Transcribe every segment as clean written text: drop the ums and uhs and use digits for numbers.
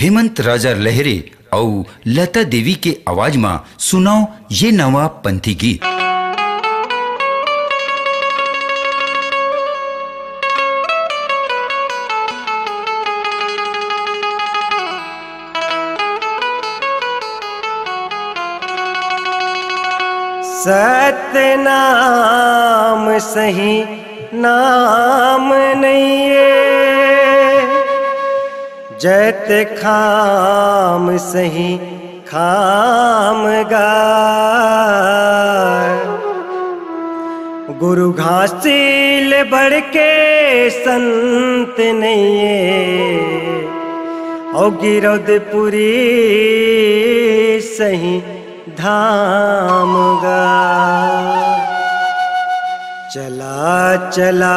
हेमंत राजा लहरे और लता देवी के आवाज में सुनाओ ये नवा पंथी गीत। सतनाम सही नाम नहीं है, जत खाम सही खाम गाय। गुरु घासील बढ़ के संत नहीं है, और गिरौदपुरी सही धाम गा। चला चला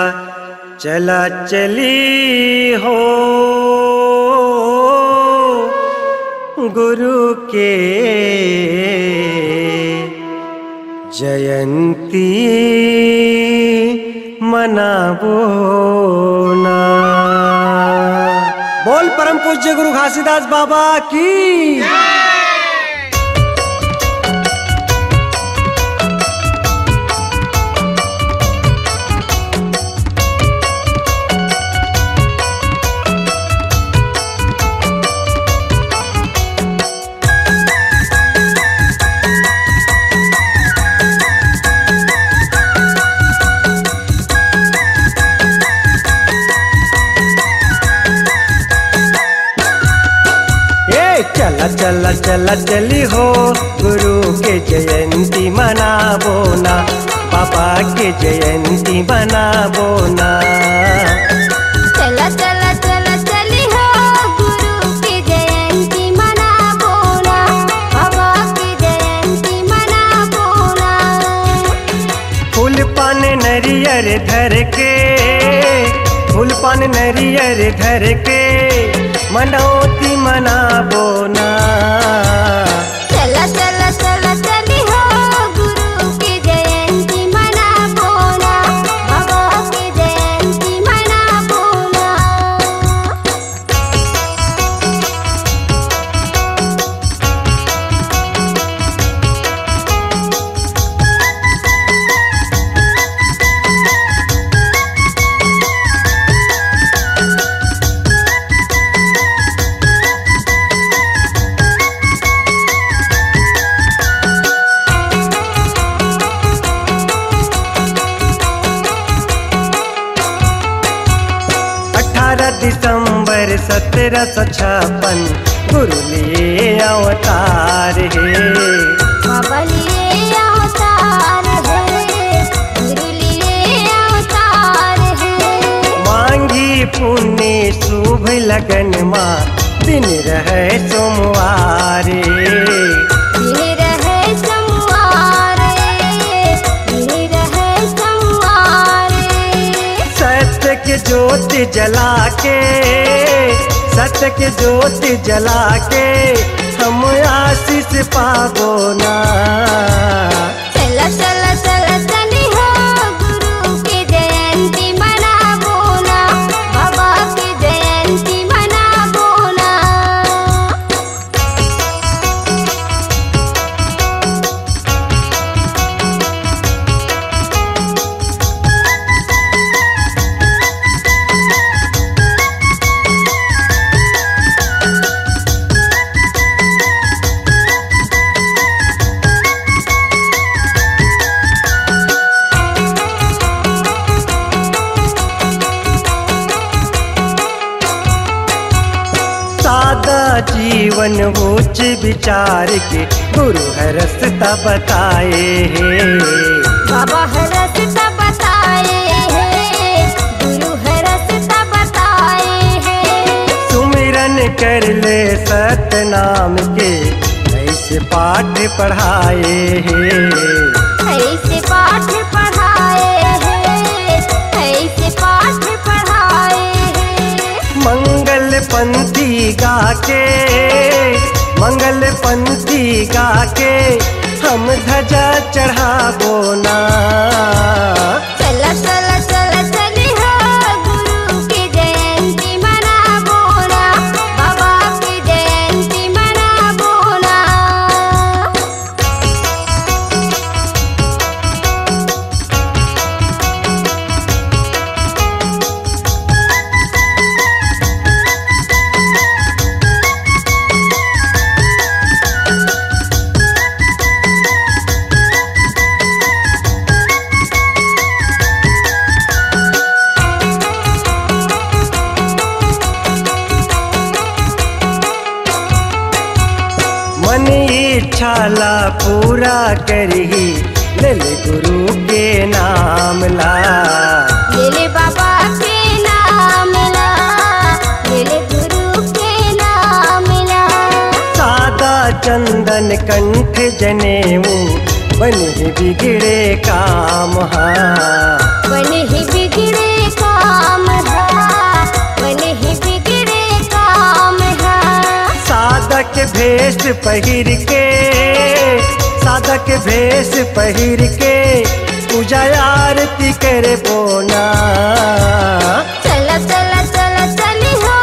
चला चली हो गुरु के जयंती मनाबो ना। बोल परम पूज्य गुरु घासीदास बाबा की। चला चला चला चली हो गुरु के जयंती मनाबो ना, बाबा के जयंती मनाबो ना। चला चला चला चली हो गुरु के जयंती मनाबो ना, बाबा के जयंती मनाबो ना। फूल पान नरियर धर के, फूल पान नरियर धर के मनौती मनाबो ना। चला चला चला चली हो गुरु के जयंती मनाबो ना, बाबा के जयंती मनाबो ना। दिसंबर 1756 गुरु लिए अवतार है, बाबा लिए अवतार है, गुरु लिए अवतार है। मांगी पुण्य शुभ लगन माँ दिन रहे सोमवार, दिन रहे सोमवार, दिन रहे सोमवार। सत्य के ज्योति जला के, सत्य के ज्योति जला के हम आशीष पाबो ना। चला चला चला चली हो गुरु के जयंती मनाबो ना, बाबा के जयंती मनाबो ना। जीवन उच्च विचार के गुरु है रास्ता बताए हैं, बाबा है रास्ता बताए हैं, गुरु है रास्ता बताए हैं। सुमिरन कर ले सतनाम के ऐसे पाठ पढ़ाए हैं, ऐसे पाठ पढ़ाए हैं, ऐसे पाठ पढ़ाए हैं। मंगल पंथी गा के, मंगल पंथी गा के हम ध्वजा चढ़ाबो ना। चला चला चला चली हो गुरु की जयंती मनाबो ना, बाबा की जयंती पूरा करही ले ले गुरु के नाम ला। ले ले बाबा के नाम ला, ले ले गुरु के नाम ला। सादा चंदन कंठ जनेऊ बन ही बिगड़े काम हा। बन ही बिगड़े काम है, बन ही बिगड़े काम है। साधक भेष पहिर के, साधक भेष पहिर के पूजा आरती करे बोना। चल चल चल चल हो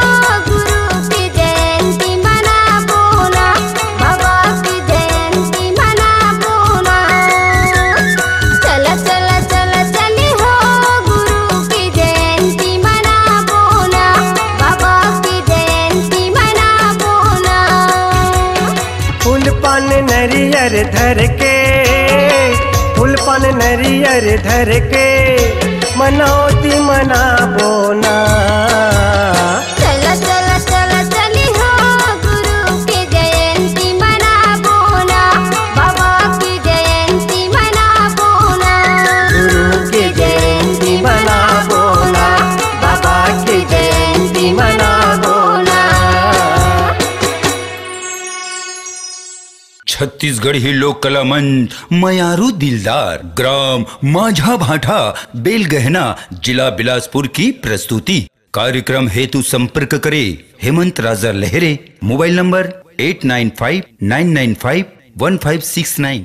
गुरु की जयंती मनाबो ना, बाबा की जयंती मनाबो ना। चल चल चल चल हो गुरु की जयंती मनाबो ना, बाबा की जयंती मनाबो ना। फूल पान नरियर धर के, फूल पान नरियर धर के मनौती मनाबो ना। चल चल चल चल हो गुरु की जयंती मनाबो ना, बाबा की जयंती मनाबो ना। गुरु की जयंती मनाबो ना, बाबा की जयंती मनाबो ना। छत्तीसगढ़ी लोक कला मंच मयारू दिलदार ग्राम माझा भाठा बेलगहना जिला बिलासपुर की प्रस्तुति। कार्यक्रम हेतु संपर्क करे हेमंत राजा लहरे, मोबाइल नंबर 8959951569।